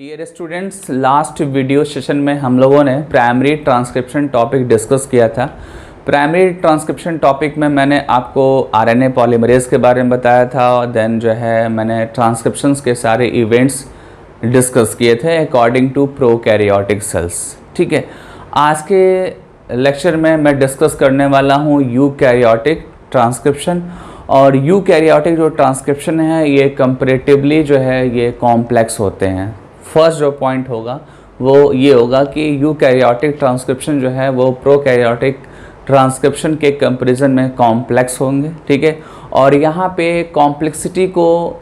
Dear students, last video session में हम लोगों ने प्राइमरी ट्रांसक्रिप्शन टॉपिक डिस्कस किया था। प्राइमरी ट्रांसक्रिप्शन टॉपिक में मैंने आपको आरएनए पॉलीमरेज के बारे में बताया था और देन जो है मैंने ट्रांसक्रिप्शंस के सारे इवेंट्स डिस्कस किए थे अकॉर्डिंग टू प्रोकैरियोटिक सेल्स। ठीक है, आज के लेक्चर में मैं डिस्कस करने वाला हूँ यूकैरियोटिक ट्रांसक्रिप्शन। और यूकैरियोटिक जो ट्रांसक्रिप्शन है ये कंपैरेटिवली जो है ये कॉम्प्लेक्स होते हैं। फर्स्ट जो पॉइंट होगा वो ये होगा कि यूकैरियोटिक ट्रांसक्रिप्शन जो है वो प्रोकैरियोटिक ट्रांसक्रिप्शन के कंपैरिजन में कॉम्प्लेक्स होंगे। ठीक है, और यहाँ पे कॉम्प्लेक्सिटी को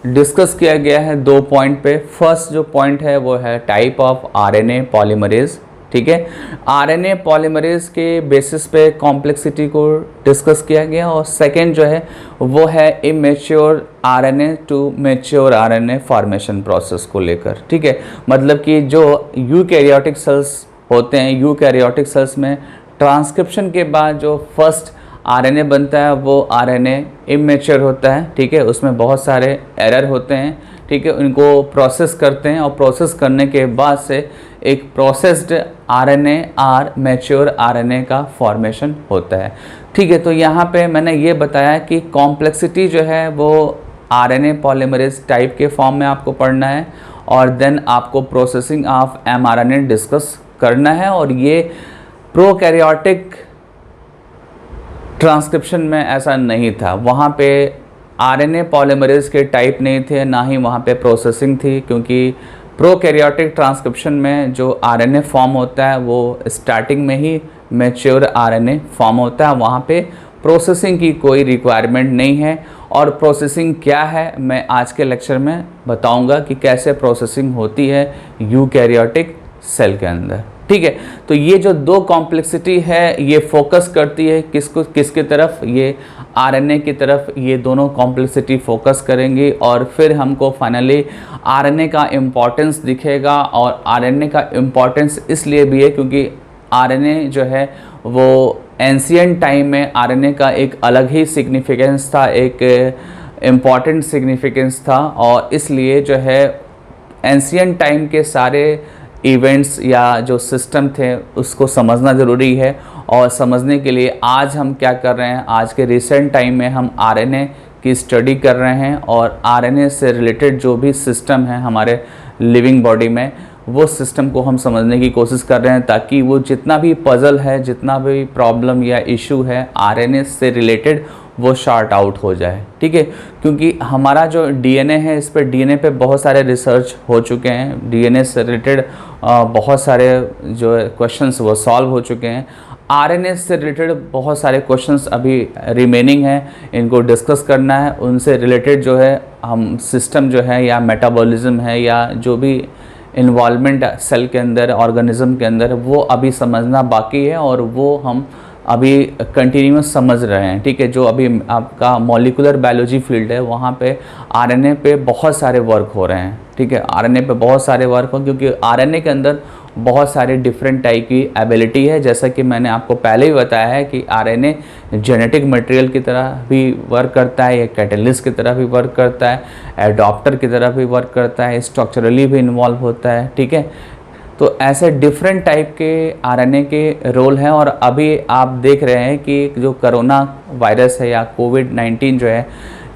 डिस्कस किया गया है दो पॉइंट पे। फर्स्ट जो पॉइंट है वो है टाइप ऑफ आरएनए पॉलीमरेज। ठीक है, आरएनए पॉलीमरेज के बेसिस पे कॉम्प्लेक्सिटी को डिस्कस किया गया। और सेकंड जो है वो है immature RNA to mature RNA formation process को लेकर। ठीक है, मतलब कि जो यूकैरियोटिक सेल्स होते हैं, यूकैरियोटिक सेल्स में ट्रांसक्रिप्शन के बाद जो फर्स्ट आरएनए बनता है वो आरएनए इमेच्योर होता है। ठीक है, उसमें बहुत सारे एरर होते हैं। ठीक है, उनको प्रोसेस करते हैं और प्रोसेस करने के बाद से एक processed RNA or mature RNA का फॉर्मेशन होता है। ठीक है, तो यहाँ पे मैंने ये बताया कि कॉम्प्लेक्सिटी जो है वो आरएनए पॉलीमरेज टाइप के फॉर्म में आपको पढ़ना है और देन आपको प्रोसेसिंग ऑफ एमआरएनए डिस्कस करना है। और ये प्रोकैरियोटिक ट्रांसक्रिप्शन में ऐसा नहीं था, वहाँ पे आरएनए पॉलीमरेज के टाइप नहीं थे, ना ही वहाँ पे प्रोसेसिंग थी, क्योंकि प्रोकैरियोटिक ट्रांसक्रिप्शन में जो आरएनए फॉर्म होता है वो स्टार्टिंग में ही मैच्योर आरएनए फॉर्म होता है। वहाँ पे प्रोसेसिंग की कोई रिक्वायरमेंट नहीं है। और प्रोसेसिंग क्या है मैं आज के लेक्चर में बताऊंगा कि कैसे प्रोसेसिंग होती है यूकैरियोटिक सेल के अंदर। ठीक है, तो ये जो दो कॉम्प्लेक्सिटी है ये फोकस करती है किसकी तरफ, ये आरएनए की तरफ। ये दोनों कॉम्प्लेक्सिटी फोकस करेंगी और फिर हमको फाइनली आरएनए का इम्पॉर्टेंस दिखेगा। और आरएनए का इम्पॉर्टेंस इसलिए भी है क्योंकि आरएनए जो है वो एंशिएंट टाइम में आरएनए का एक अलग ही सिग्निफिकेंस था, एक इम्पॉर्टेंट सिग्निफिकेंस था। और इसलिए जो है एंशिएंट टाइम के सारे इवेंट्स या जो सिस्टम थे उसको समझना ज़रूरी है। और समझने के लिए आज हम क्या कर रहे हैं, आज के रिसेंट टाइम में हम आरएनए की स्टडी कर रहे हैं और आरएनए से रिलेटेड जो भी सिस्टम है हमारे लिविंग बॉडी में वो सिस्टम को हम समझने की कोशिश कर रहे हैं, ताकि वो जितना भी पजल है, जितना भी प्रॉब्लम या इशू है आरएनए से रिलेटेड वो शॉर्ट आउट हो जाए। ठीक है, क्योंकि हमारा जो डीएनए है इस पर डीएनए पे बहुत सारे रिसर्च हो चुके हैं, डीएनए से रिलेटेड बहुत सारे जो क्वेश्चंस वो सॉल्व हो चुके हैं। आरएनए से रिलेटेड बहुत सारे क्वेश्चंस अभी रिमेनिंग हैं, इनको डिस्कस करना है। उनसे रिलेटेड जो है हम सिस्टम जो है या मेटाबॉलिज्म है या जो भी इन्वॉल्वमेंट सेल के अंदर, ऑर्गेनिज्म के अंदर, वो अभी समझना बाकी है और वो हम अभी कंटिन्यूस समझ रहे हैं। ठीक है, जो अभी आपका मॉलिक्यूलर बायोलॉजी फील्ड है वहाँ पे आरएनए पे बहुत सारे वर्क हो रहे हैं। ठीक है, आरएनए पे बहुत सारे वर्क हो, क्योंकि आरएनए के अंदर बहुत सारे डिफरेंट टाइप की एबिलिटी है। जैसा कि मैंने आपको पहले ही बताया है कि आरएनए जेनेटिक मटेरियल की तरह भी वर्क करता है, या कैटलिस्ट की तरह भी वर्क करता है, एडॉप्टर की तरह भी वर्क करता है, स्ट्रक्चरली भी इन्वॉल्व होता है। ठीक है, तो ऐसे डिफरेंट टाइप के आरएनए के रोल हैं। और अभी आप देख रहे हैं कि जो कोरोना वायरस है या कोविड-19 जो है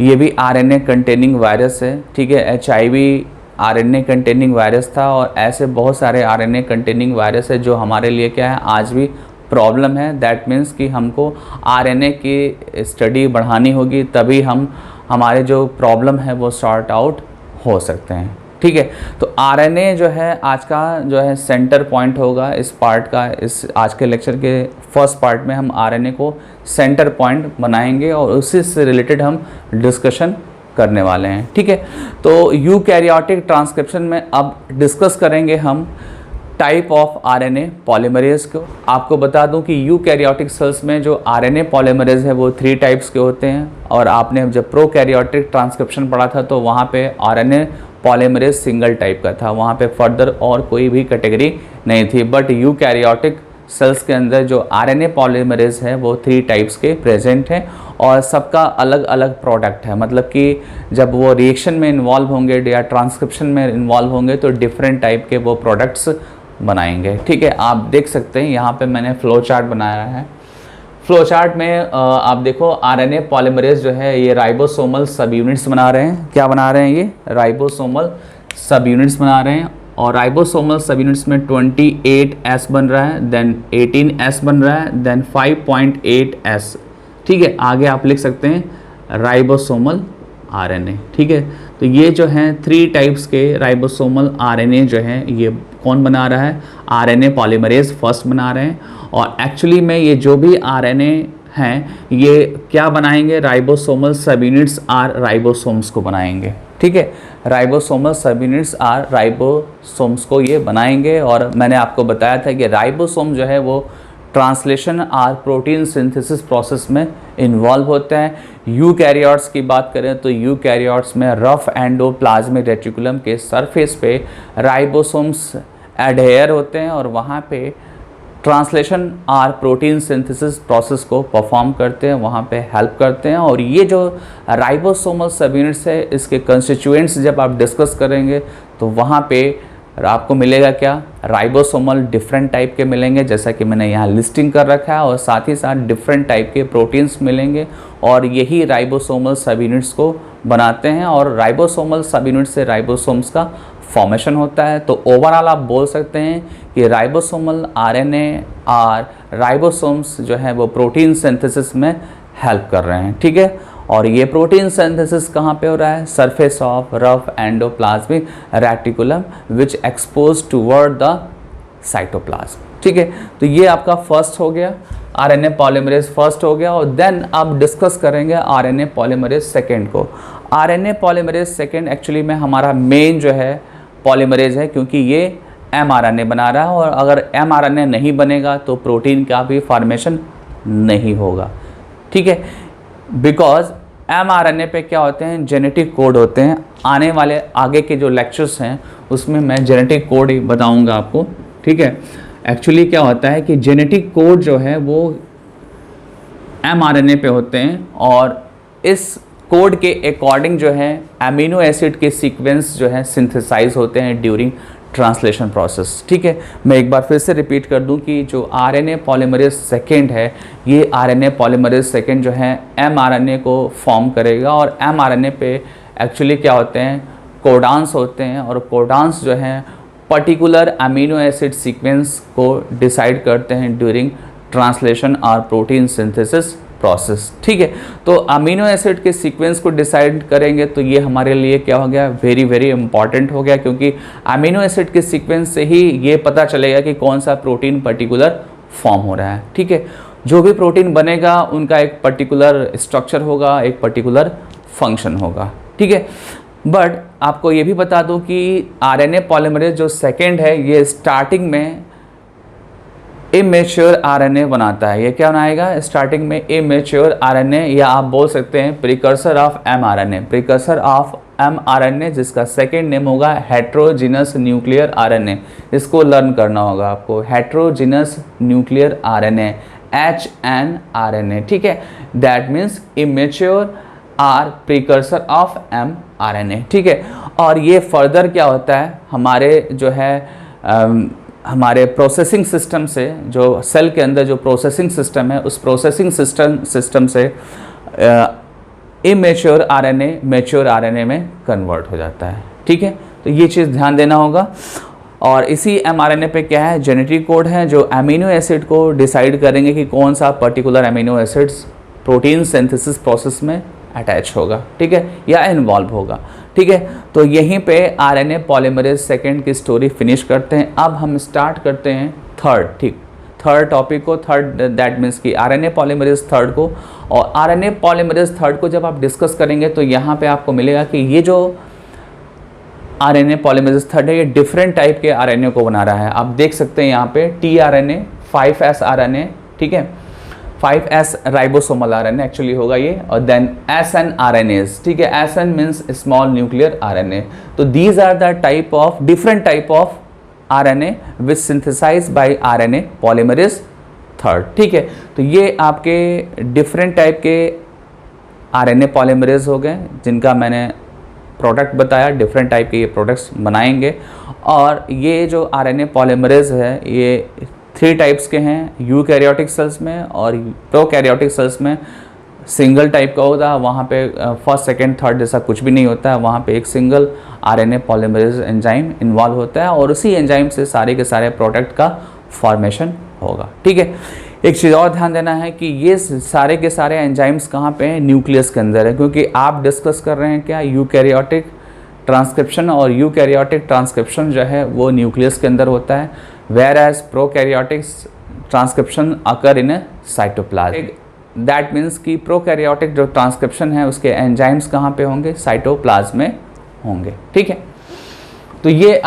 ये भी आरएनए कंटेनिंग वायरस है। ठीक है, एचआईवी आरएनए कंटेनिंग वायरस था और ऐसे बहुत सारे आरएनए कंटेनिंग वायरस है जो हमारे लिए क्या है आज भी प्रॉब्लम है। दैट मीन्स कि हमको आरएनए की स्टडी बढ़ानी होगी, तभी हम हमारे जो प्रॉब्लम है वो सॉर्ट आउट हो सकते हैं। ठीक है, तो आरएनए जो है आज का जो है सेंटर पॉइंट होगा इस पार्ट का। इस आज के लेक्चर के फर्स्ट पार्ट में हम आरएनए को सेंटर पॉइंट बनाएंगे और उसी से रिलेटेड हम डिस्कशन करने वाले हैं। ठीक है, तो यूकैरियोटिक ट्रांसक्रिप्शन में अब डिस्कस करेंगे हम टाइप ऑफ आरएनए पॉलीमरेज को। आपको बता दूं कि यूकैरियोटिक सेल्स में जो आरएनए पॉलीमरेज है वो 3 टाइप्स के होते हैं। और आपने जब प्रोकैरियोटिक ट्रांसक्रिप्शन पढ़ा था तो वहाँ पे आरएनए पॉलीमरेज सिंगल टाइप का था, वहाँ पे फर्दर और कोई भी कैटेगरी नहीं थी। बट यूकैरियोटिक सेल्स के अंदर जो आरएनए पॉलीमरेज है वो 3 टाइप्स के प्रेजेंट हैं और सबका अलग अलग प्रोडक्ट है। मतलब कि जब वो रिएक्शन में इन्वॉल्व होंगे या ट्रांसक्रिप्शन में इन्वॉल्व होंगे तो डिफरेंट टाइप के वो प्रोडक्ट्स बनाएंगे। ठीक है, आप देख सकते हैं यहाँ पे मैंने फ्लो चार्ट बनाया है। फ्लो चार्ट में आप देखो आरएनए पॉलीमरेज जो है ये राइबोसोमल सब यूनिट्स बना रहे हैं। क्या बना रहे हैं? ये राइबोसोमल सब यूनिट्स बना रहे हैं और राइबोसोमल सब यूनिट्स में 28S बन रहा है, देन 18S बन रहा है, देन 5.8S। ठीक है, आगे आप लिख सकते हैं राइबोसोमल आरएनए। ठीक है, तो ये जो हैं 3 टाइप्स के राइबोसोमल आरएनए जो हैं ये कौन बना रहा है? आरएनए पॉलीमरेज फर्स्ट बना रहे हैं। और एक्चुअली में ये जो भी आरएनए हैं ये क्या बनाएंगे? राइबोसोमल सब यूनिट्स आर राइबोसोम्स को बनाएंगे। ठीक है, राइबोसोमल सब यूनिट्स आर राइबोसोम्स को ये बनाएंगे। और मैंने आपको बताया था कि राइबोसोम जो है वो translation or protein synthesis process में इन्वॉल्व होता है। यूकैरियोट्स की बात करें तो यूकैरियोट्स में रफ एंडोप्लाज्मिक रेटिकुलम के सरफेस पे राइबोसोम्स एडहेयर होते हैं और वहाँ पे translation or protein synthesis process को परफॉर्म करते हैं, वहाँ पे हेल्प करते हैं। और ये जो राइबोसोमल सब यूनिट्स है इसके कंस्टिट्यूएंट्स जब आप डिस्कस करेंगे तो वहाँ पे आपको मिलेगा क्या? राइबोसोमल डिफरेंट टाइप के मिलेंगे, जैसा कि मैंने यहाँ लिस्टिंग कर रखा है, और साथ ही साथ डिफरेंट टाइप के प्रोटीन्स मिलेंगे और यही राइबोसोमल सब यूनिट्स को बनाते हैं। और राइबोसोमल सब यूनिट से राइबोसोम्स का फॉर्मेशन होता है। तो ओवरऑल आप बोल सकते हैं कि राइबोसोमल आरएनए आर राइबोसोम्स जो है वो प्रोटीन सिंथेसिस में हेल्प कर रहे हैं। ठीक है, और ये प्रोटीन सिंथेसिस कहाँ पे हो रहा है? Surface of rough endoplasmic reticulum which expose toward the cytoplasm. ठीक है, तो ये आपका फर्स्ट हो गया, आरएनए पॉलीमरेज फर्स्ट हो गया। और देन आप डिस्कस करेंगे आरएनए पॉलीमरेज सेकेंड को। आरएनए पॉलीमरेज सेकेंड एक्चुअली में हमारा मेन जो है पॉलीमरेज है, क्योंकि ये एमआरएनए बना रहा है और अगर एमआरएनए नहीं बनेगा तो प्रोटीन का भी फॉर्मेशन नहीं होगा। ठीक है, बिकॉज एमआरएनए पे क्या होते हैं? जेनेटिक कोड होते हैं। आने वाले आगे के जो लेक्चर्स हैं उसमें मैं जेनेटिक कोड ही बताऊंगा आपको। ठीक है, एक्चुअली क्या होता है कि जेनेटिक कोड जो है वो एमआरएनए पे होते हैं और इस कोड के अकॉर्डिंग जो है अमीनो एसिड के सीक्वेंस जो है सिंथेसाइज होते हैं ड्यूरिंग ट्रांसलेशन प्रोसेस। ठीक है, मैं एक बार फिर से रिपीट कर दूं कि जो आरएनए पॉलीमरेज सेकेंड है ये आरएनए पॉलीमरेज सेकेंड जो है एमआरएनए को फॉर्म करेगा और एमआरएनए पे एक्चुअली क्या होते हैं? कोडान्स होते हैं और कोडान्स जो हैं पर्टिकुलर अमीनो एसिड सीक्वेंस को डिसाइड करते हैं ड्यूरिंग ट्रांसलेशन और प्रोटीन सिंथेसिस प्रोसेस। ठीक है, तो अमीनो एसिड के सीक्वेंस को डिसाइड करेंगे तो ये हमारे लिए क्या हो गया? वेरी वेरी इंपॉर्टेंट हो गया, क्योंकि अमीनो एसिड के सीक्वेंस से ही ये पता चलेगा कि कौन सा प्रोटीन पर्टिकुलर फॉर्म हो रहा है। ठीक है, जो भी प्रोटीन बनेगा उनका एक पर्टिकुलर स्ट्रक्चर होगा, एक पर्टिकुलर फंक्शन होगा। ठीक है, बट आपको ये भी बता दूं कि आरएनए पॉलीमरेज जो सेकेंड है ये स्टार्टिंग में इमेच्योर आरएनए बनाता है। ये क्या बनाएगा? स्टार्टिंग में इमेच्योर आरएनए, या आप बोल सकते हैं precursor of mRNA. Precursor of mRNA जिसका सेकेंड नेम होगा हेट्रोजीनस न्यूक्लियर आरएनए। इसको लर्न करना होगा आपको, हेट्रोजीनस न्यूक्लियर आरएनए, HNRNA। ठीक है, that means immature or precursor of mRNA। ठीक है, और ये फर्दर क्या होता है? हमारे जो है हमारे प्रोसेसिंग सिस्टम से, जो सेल के अंदर जो प्रोसेसिंग सिस्टम है उस प्रोसेसिंग सिस्टम से इमेच्योर आरएनए मैच्योर आरएनए में कन्वर्ट हो जाता है। ठीक है, तो ये चीज़ ध्यान देना होगा। और इसी एमआरएनए पे क्या है? जेनेटिक कोड है जो अमीनो एसिड को डिसाइड करेंगे कि कौन सा particular amino acids protein synthesis process में अटैच होगा। ठीक है, या इन्वॉल्व होगा। ठीक है, तो यहीं पे आरएनए पॉलीमरेज सेकेंड की स्टोरी फिनिश करते हैं। अब हम स्टार्ट करते हैं थर्ड। ठीक, थर्ड टॉपिक को, थर्ड दैट मीन्स कि आरएनए पॉलीमरेज थर्ड को। और आरएनए पॉलीमरेज थर्ड को जब आप डिस्कस करेंगे तो यहाँ पे आपको मिलेगा कि ये जो आरएनए पॉलीमरेज थर्ड है ये डिफरेंट टाइप के आरएनए को बना रहा है। आप देख सकते हैं यहाँ पे टीआरएनए, 5S आरएनए, ठीक है, 5S राइबोसोमल आरएनए एक्चुअली होगा ये, और देन SN RNAs। ठीक है, SN means small nuclear RNA. तो these are the type of different type of RNA which synthesize by RNA polymerase third. ठीक है, तो ये आपके डिफरेंट टाइप के आरएनए पॉलीमरेज हो गए जिनका मैंने प्रोडक्ट बताया, डिफरेंट टाइप के ये प्रोडक्ट्स बनाएंगे। और ये जो आरएनए पॉलीमरेज है ये 3 टाइप्स के हैं, यूकैरियोटिक सेल्स में और प्रोकैरियोटिक सेल्स में सिंगल टाइप का होता है, वहाँ पे फर्स्ट सेकंड थर्ड जैसा कुछ भी नहीं होता है, वहाँ पे एक single RNA polymerase enzyme involve होता है और उसी एंजाइम से सारे के सारे प्रोडक्ट का फॉर्मेशन होगा। ठीक है, एक चीज़ और ध्यान देना है कि ये सारे के सारे एंजाइम्स कहाँ पे हैं, न्यूक्लियस के अंदर है, क्योंकि आप डिस्कस कर रहे हैं क्या यूकैरियोटिक ट्रांसक्रिप्शन, और यूकैरियोटिक ट्रांसक्रिप्शन जो है वो न्यूक्लियस के अंदर होता है, whereas prokaryotic transcription occur in cytoplasm. That means कि प्रोकैरियोटिक जो ट्रांसक्रिप्शन है उसके एंजाइम्स कहाँ पे होंगे, साइटोप्लाज्म में होंगे। ठीक है, तो ये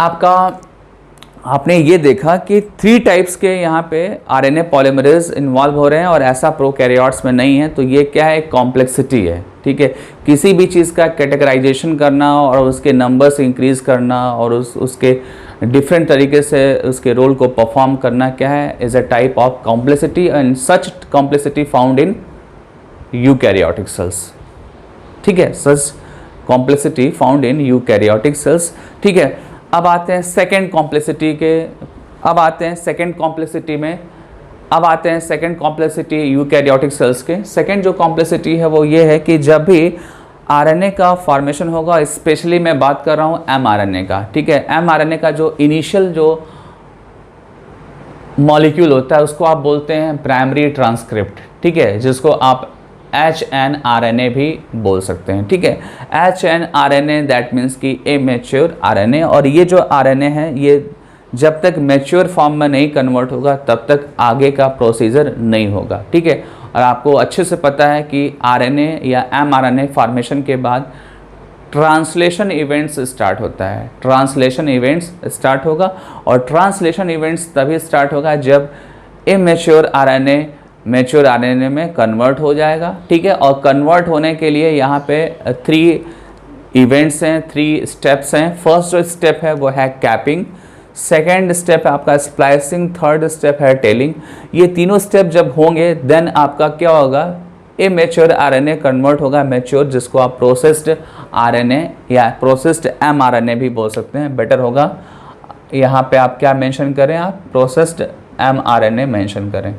आपने ये देखा कि 3 टाइप्स के यहाँ पे आरएनए पॉलीमरेज इन्वॉल्व हो रहे हैं और ऐसा प्रोकैरियोट्स में नहीं है। तो ये क्या है, कॉम्प्लेक्सिटी है। ठीक है, किसी भी चीज़ का कैटेगराइजेशन करना और उसके नंबर्स इंक्रीज करना और उसके डिफरेंट तरीके से उसके रोल को परफॉर्म करना क्या है, is a type of complexity and such complexity found in eukaryotic cells. ठीक है, such complexity found in eukaryotic cells. ठीक है, अब आते हैं सेकेंड कॉम्प्लेक्सिटी यूकैरियोटिक सेल्स के। सेकेंड जो कॉम्प्लेक्सिटी है वो ये है कि जब भी आरएनए का फॉर्मेशन होगा, स्पेशली मैं बात कर रहा हूँ एमआरएनए का। ठीक है, एमआरएनए का जो इनिशियल जो मॉलिक्यूल होता है उसको आप बोलते हैं प्राइमरी ट्रांसक्रिप्ट। ठीक है, जिसको आप HNRNA भी बोल सकते हैं। ठीक है, HNRNA दैट मीन्स कि ए मैच्योर आरएनए, और ये जो आरएनए है ये जब तक मैच्योर फॉर्म में नहीं कन्वर्ट होगा तब तक आगे का प्रोसीजर नहीं होगा। ठीक है, और आपको अच्छे से पता है कि आरएनए या mRNA फॉर्मेशन के बाद ट्रांसलेशन इवेंट्स स्टार्ट होता है, ट्रांसलेशन इवेंट्स स्टार्ट होगा, और ट्रांसलेशन इवेंट्स तभी स्टार्ट होगा जब इमेच्योर आरएनए मैच्योर आरएनए में कन्वर्ट हो जाएगा। ठीक है, और कन्वर्ट होने के लिए यहाँ पे 3 इवेंट्स हैं, 3 स्टेप्स हैं। फर्स्ट जो स्टेप है वो है कैपिंग, सेकेंड स्टेप है आपका स्प्लाइसिंग, थर्ड स्टेप है टेलिंग। ये तीनों स्टेप जब होंगे देन आपका क्या होगा, इमेच्योर आरएनए कन्वर्ट होगा मैच्योर, जिसको आप प्रोसेस्ड आरएनए या प्रोसेस्ड एमआरएनए भी बोल सकते हैं, बेटर होगा। यहाँ पे आप क्या मेंशन करें, आप प्रोसेस्ड एमआरएनए मेंशन करें।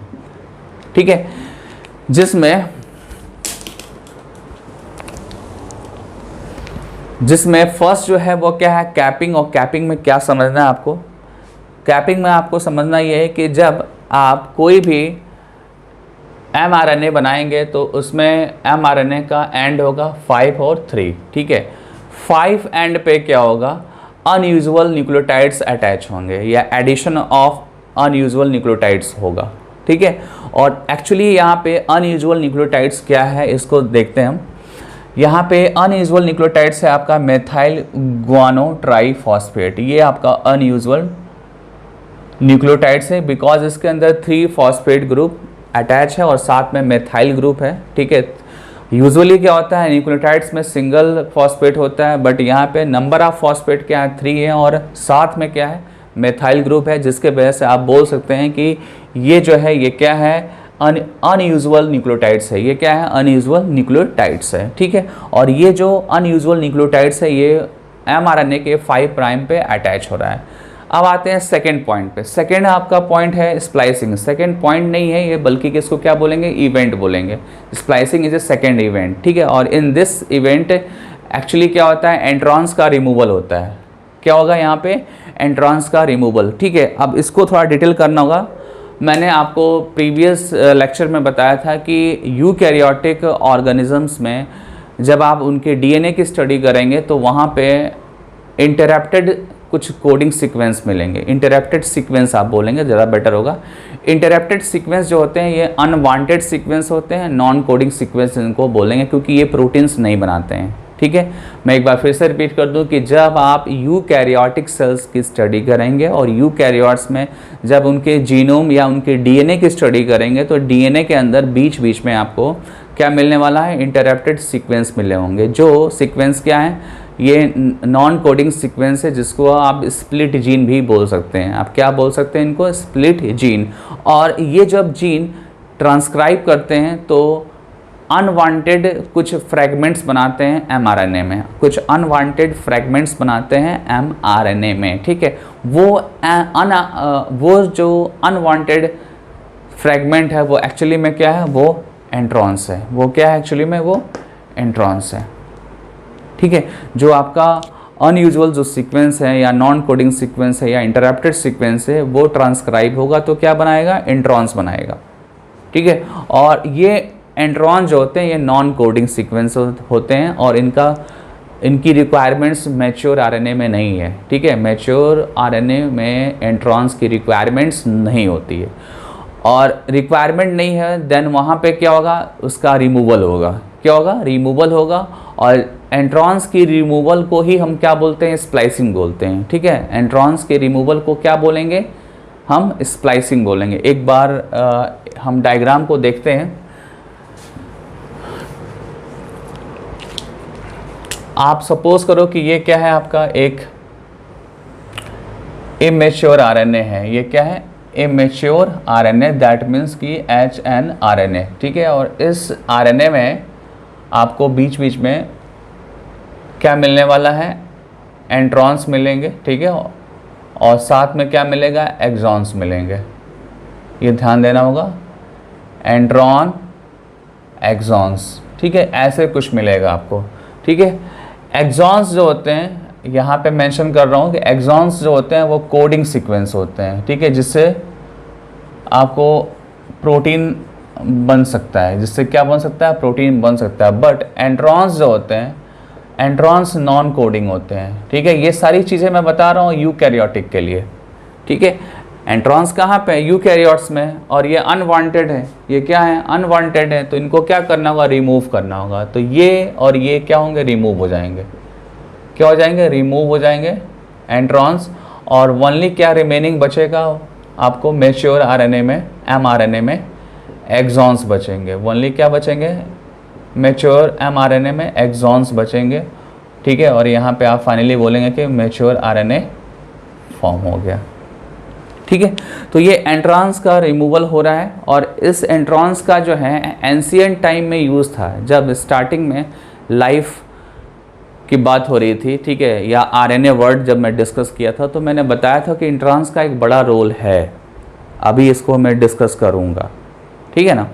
ठीक है, जिसमें फर्स्ट जो है वो क्या है, कैपिंग। और कैपिंग में क्या समझना है आपको, कैपिंग में आपको समझना ये है कि जब आप कोई भी mRNA बनाएंगे तो उसमें mRNA का एंड होगा 5 और 3। ठीक है, 5 एंड पे क्या होगा, अनयूजुअल न्यूक्लियोटाइड्स अटैच होंगे या एडिशन ऑफ अनयूजुअल न्यूक्लियोटाइड्स होगा। ठीक है, और एक्चुअली यहाँ पे अनयूजुअल न्यूक्लियोटाइड्स क्या है इसको देखते हैं हम। यहाँ पे अनयूजुअल न्यूक्लियोटाइड्स है आपका मेथाइल गुआनो ट्राईफॉस्फेट, ये आपका अनयूजुअल न्यूक्लियोटाइड्स है बिकॉज इसके अंदर 3 फॉस्फेट ग्रुप अटैच है और साथ में मेथाइल ग्रुप है। ठीक है, यूजुअली क्या होता है न्यूक्लियोटाइड्स में सिंगल फॉस्फेट होता है, बट यहाँ पे नंबर ऑफ फॉस्फेट क्या है 3 है और साथ में क्या है मेथाइल ग्रुप है, जिसके वजह से आप बोल सकते हैं कि ये जो है ये क्या है अनयूजुअल न्यूक्लियोटाइड्स है। ये क्या है, अनयूजुअल न्यूक्लियोटाइड्स है। ठीक है, और ये जो अनयूजुअल न्यूक्लियोटाइड्स है ये mRNA के 5 प्राइम पे अटैच हो रहा है। अब आते हैं सेकेंड पॉइंट पे। सेकेंड आपका पॉइंट है स्प्लाइसिंग। सेकेंड पॉइंट नहीं है ये, बल्कि किसको क्या बोलेंगे, इवेंट बोलेंगे। Splicing is a second event. ठीक है, और इन दिस इवेंट एक्चुअली क्या होता है, एंट्रॉन्स का रिमूवल होता है। क्या होगा यहाँ पे, एंट्रॉन्स का रिमूवल। ठीक है, अब इसको थोड़ा डिटेल करना होगा। मैंने आपको प्रीवियस लेक्चर में बताया था कि यूकैरियोटिक ऑर्गेनिजम्स में जब आप उनके डीएनए की स्टडी करेंगे तो वहाँ पे इंटरप्टेड कुछ कोडिंग सीक्वेंस मिलेंगे। इंटरप्टेड सीक्वेंस आप बोलेंगे ज़्यादा बेटर होगा। इंटरप्टेड सीक्वेंस जो होते हैं ये अनवांटेड सीक्वेंस होते हैं, नॉन कोडिंग सीक्वेंस इनको बोलेंगे, क्योंकि ये प्रोटीन्स नहीं बनाते हैं। ठीक है, मैं एक बार फिर से रिपीट कर दूं कि जब आप यूकैरियोटिक सेल्स की स्टडी करेंगे और यूकैरियोट्स में जब उनके जीनोम या उनके डीएनए की स्टडी करेंगे तो डीएनए के अंदर बीच बीच में आपको क्या मिलने वाला है, इंटरप्टेड सीक्वेंस मिले होंगे। जो सीक्वेंस क्या है, ये नॉन कोडिंग सीक्वेंस है जिसको आप स्प्लिट जीन भी बोल सकते हैं। आप क्या बोल सकते हैं इनको? Split gene. और ये जब जीन ट्रांसक्राइब करते हैं तो अनवांटेड कुछ फ्रैगमेंट्स बनाते हैं एमआरएनए में, कुछ अनवांटेड फ्रैगमेंट्स बनाते हैं एमआरएनए में, ठीक है। वो जो अनवांटेड फ्रैगमेंट है वो एक्चुअली में क्या है? वो इंट्रॉन्स है। वो क्या है एक्चुअली में? वो इंट्रॉन्स है, ठीक है। जो आपका अनयूजुअल जो सीक्वेंस है या नॉन कोडिंग सीक्वेंस है या इंटरप्टेड सीक्वेंस है वो ट्रांसक्राइब होगा तो क्या बनाएगा? इंट्रॉन्स बनाएगा, ठीक है। और ये इंट्रॉन जो होते हैं ये नॉन कोडिंग सीक्वेंस होते हैं और इनकी रिक्वायरमेंट्स मैच्योर आरएनए में नहीं है, ठीक है। मैच्योर आरएनए में इंट्रॉन्स की रिक्वायरमेंट्स नहीं होती है और रिक्वायरमेंट नहीं है, देन वहाँ पे क्या होगा? उसका रिमूवल होगा। क्या होगा? रिमूवल होगा। और इंट्रॉन्स की रिमूवल को ही हम क्या बोलते हैं? स्प्लाइसिंग बोलते हैं, ठीक है। इंट्रॉन्स के रिमूवल को क्या बोलेंगे? हम स्प्लाइसिंग बोलेंगे। एक बार हम डायग्राम को देखते हैं। आप सपोज करो कि ये क्या है? आपका एक इमेच्योर आरएनए है। ये क्या है? इमेच्योर आरएनए, दैट मीन्स कि HN आरएनए, ठीक है। और इस आरएनए में आपको बीच बीच में क्या मिलने वाला है? इंट्रॉन्स मिलेंगे, ठीक है। और साथ में क्या मिलेगा? एक्सॉन्स मिलेंगे। ये ध्यान देना होगा, इंट्रॉन एक्सॉन्स, ठीक है। ऐसे कुछ मिलेगा आपको, ठीक है। एक्सॉन्स जो होते हैं, यहाँ पे मेंशन कर रहा हूँ कि एक्सॉन्स जो होते हैं वो कोडिंग सीक्वेंस होते हैं, ठीक है, जिससे आपको प्रोटीन बन सकता है। जिससे क्या बन सकता है? प्रोटीन बन सकता है। बट इंट्रॉन्स जो होते हैं, इंट्रॉन्स नॉन कोडिंग होते हैं, ठीक है। ये सारी चीज़ें मैं बता रहा हूँ यूकैरियोटिक के लिए, ठीक है। इंट्रॉन्स कहाँ पे? यूकैरियोट्स में। और ये अनवांटेड है। ये क्या है? अनवांटेड है। तो इनको क्या करना होगा? रिमूव करना होगा। तो ये और ये क्या होंगे? रिमूव हो जाएंगे। क्या हो जाएंगे? रिमूव हो जाएंगे इंट्रॉन्स। और ओनली क्या रिमेनिंग बचेगा आपको? मैच्योर आरएनए में, एमआरएनए में एक्सॉन्स बचेंगे। ओनली क्या बचेंगे? मैच्योर एमआरएनए में एक्सॉन्स बचेंगे, ठीक है। और यहाँ पे आप फाइनली बोलेंगे कि मैच्योर आरएनए फॉर्म हो गया, ठीक है। तो ये एंट्रांस का रिमूवल हो रहा है। और इस एंट्रांस का जो है एंशिएंट टाइम में यूज़ था। जब स्टार्टिंग में लाइफ की बात हो रही थी, ठीक है, या आरएनए वर्ड जब मैं डिस्कस किया था तो मैंने बताया था कि एंट्रांस का एक बड़ा रोल है। अभी इसको मैं डिस्कस करूँगा, ठीक है ना।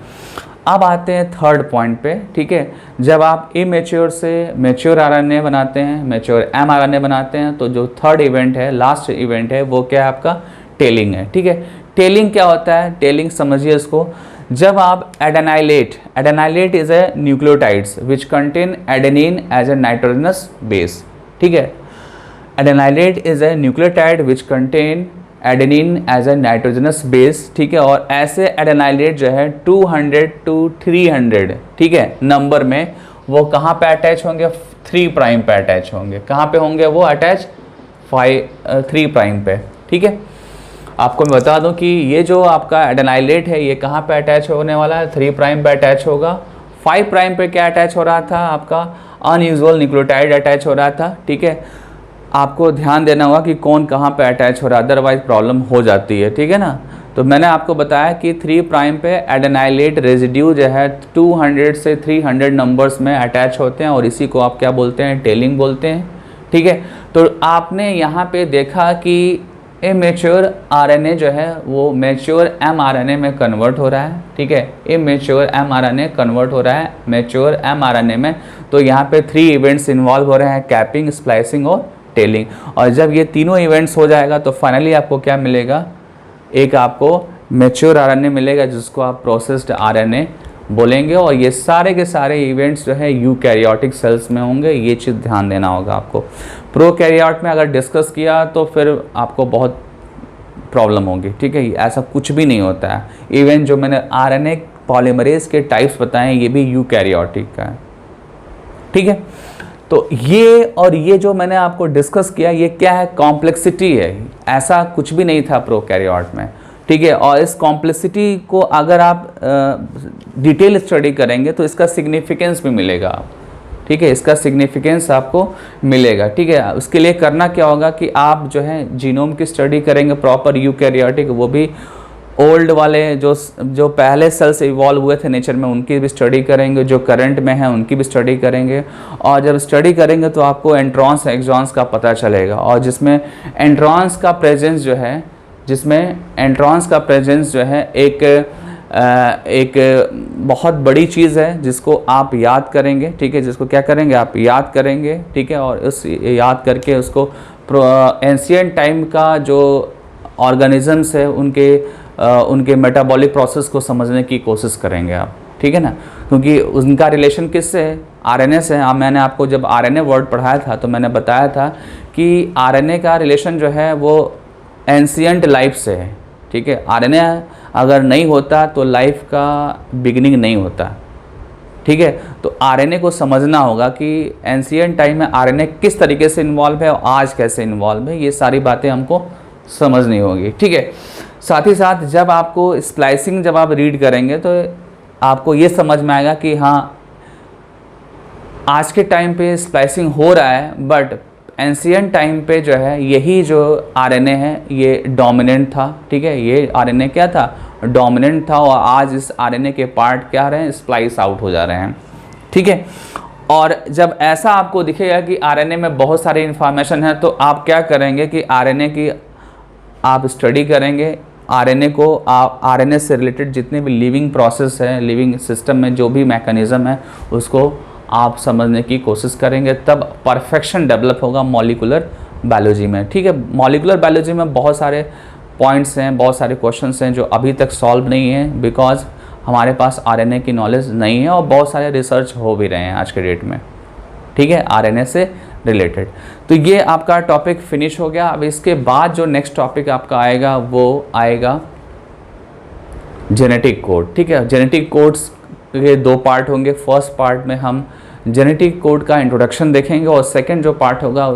अब आते हैं थर्ड पॉइंट पे, ठीक है। जब आप इमेच्योर से मैच्योर आरएनए बनाते हैं, मैच्योर एमआरएनए बनाते हैं, तो जो थर्ड इवेंट है, लास्ट इवेंट है, वो क्या है? आपका टेलिंग है, ठीक है। टेलिंग क्या होता है? टेलिंग समझिए इसको। जब आप adenylate is a nucleotides which contain adenine as a nitrogenous base, ठीक है। Adenylate is a nucleotide which contain adenine as a nitrogenous base, ठीक है। और ऐसे एडेनाइलेट जो है 200 to 300, ठीक है, नंबर में वो कहाँ पे अटैच होंगे? 3 प्राइम पे अटैच होंगे। कहाँ पे होंगे वो अटैच? 3 प्राइम पे, ठीक है। आपको मैं बता दूं कि ये जो आपका एडेनाइलेट है ये कहाँ पे अटैच होने वाला है? 3 प्राइम पे अटैच होगा। 5 प्राइम पे क्या अटैच हो रहा था? आपका अनयूजुअल न्यूक्लियोटाइड अटैच हो रहा था, ठीक है। आपको ध्यान देना होगा कि कौन कहाँ पे अटैच हो रहा है, अदरवाइज प्रॉब्लम हो जाती है, ठीक है ना। तो मैंने आपको बताया कि 3 प्राइम पे एडेनाइलेट रेजिड्यू जो है 200 से 300 नंबर्स में अटैच होते हैं और इसी को आप क्या बोलते हैं? टेलिंग बोलते हैं, ठीक है। तो आपने यहाँ पे देखा कि इमेच्योर आरएनए जो है वो मैच्योर एमआरएनए में कन्वर्ट हो रहा है, ठीक है। इमेच्योर एमआरएनए कन्वर्ट हो रहा है मैच्योर एमआरएनए में। तो यहाँ पे 3 इवेंट्स इन्वॉल्व हो रहे हैं, कैपिंग, स्प्लाइसिंग और टेलिंग। और जब ये तीनों इवेंट्स हो जाएगा तो फाइनली आपको क्या मिलेगा? एक आपको मैच्योर आरएनए मिलेगा जिसको आप प्रोसेस्ड आरएनए बोलेंगे। और ये सारे के सारे इवेंट्स जो है यूकैरियोटिक सेल्स में होंगे। ये चीज़ ध्यान देना होगा आपको। प्रोकैरियोट में अगर डिस्कस किया तो फिर आपको बहुत प्रॉब्लम होगी, ठीक है। ऐसा कुछ भी नहीं होता है। इवन जो मैंने आरएनए पॉलीमरेज के टाइप्स बताए ये भी यूकैरियोटिक का है, ठीक है। तो ये और ये जो मैंने आपको डिस्कस किया ये क्या है? कॉम्प्लेक्सिटी है। ऐसा कुछ भी नहीं था प्रोकैरियोट में, ठीक है। और इस कॉम्प्लेक्सिटी को अगर आप डिटेल स्टडी करेंगे तो इसका सिग्निफिकेंस भी मिलेगा, ठीक है, इसका सिग्निफिकेंस आपको मिलेगा। ठीक है, उसके लिए करना क्या होगा कि आप जो है जीनोम की स्टडी करेंगे प्रॉपर यूकैरियोटिक, वो भी ओल्ड वाले जो पहले सेल्स इवॉल्व हुए थे नेचर में उनकी भी स्टडी करेंगे, जो करंट में है उनकी भी स्टडी करेंगे। और जब स्टडी करेंगे तो आपको एंट्रॉन्स एक्सॉन्स का पता चलेगा, और जिसमें एंट्रॉन्स का प्रेजेंस जो है एक बहुत बड़ी चीज़ है जिसको आप याद करेंगे। ठीक है, जिसको क्या करेंगे, आप याद करेंगे। ठीक है, और उस याद करके उसको एंशिएंट टाइम का जो ऑर्गेनिजम्स है उनके मेटाबॉलिक प्रोसेस को समझने की कोशिश करेंगे आप। ठीक है ना, क्योंकि उनका रिलेशन किससे है, आरएनए से है। मैंने आपको जब आरएनए वर्ड पढ़ाया था तो मैंने बताया था कि आरएनए का रिलेशन जो है वो एंशिएंट लाइफ से है। ठीक है, आरएनए अगर नहीं होता तो लाइफ का बिगिनिंग नहीं होता। ठीक है, तो आरएनए को समझना होगा कि एंशिएंट टाइम में आरएनए किस तरीके से इन्वॉल्व है और आज कैसे इन्वॉल्व है, ये सारी बातें हमको समझनी होगी। ठीक है, साथ ही साथ जब आपको स्प्लाइसिंग जब आप रीड करेंगे तो आपको ये समझ में आएगा कि हाँ आज के टाइम पे स्प्लाइसिंग हो रहा है, बट एंशिएंट टाइम पे जो है यही जो आरएनए है ये डोमिनेंट था। ठीक है, ये आरएनए क्या था, डोमिनेंट था, और आज इस आरएनए के पार्ट क्या रहे हैं, स्प्लाइस आउट हो जा रहे हैं। ठीक है, और जब ऐसा आपको दिखेगा कि आरएनए में बहुत सारी इन्फॉर्मेशन है तो आप क्या करेंगे कि आरएनए की आप स्टडी करेंगे। आरएनए को आप आरएनए से रिलेटेड जितने भी लिविंग प्रोसेस है, लिविंग सिस्टम में जो भी मैकेनिज़्म है उसको आप समझने की कोशिश करेंगे, तब परफेक्शन डेवलप होगा मॉलिक्यूलर बायोलॉजी में। ठीक है, मॉलिक्यूलर बायोलॉजी में बहुत सारे पॉइंट्स हैं, बहुत सारे क्वेश्चंस हैं जो अभी तक सॉल्व नहीं हैं, बिकॉज हमारे पास आरएनए की नॉलेज नहीं है, और बहुत सारे रिसर्च हो भी रहे हैं आज के डेट में। ठीक है, आरएनए से रिलेटेड। तो ये आपका टॉपिक फिनिश हो गया। अब इसके बाद जो नेक्स्ट टॉपिक आपका आएगा वो आएगा जेनेटिक कोड। ठीक है, जेनेटिक कोड्स के 2 पार्ट होंगे। फर्स्ट पार्ट में हम जेनेटिक कोड का इंट्रोडक्शन देखेंगे, और सेकंड जो पार्ट होगा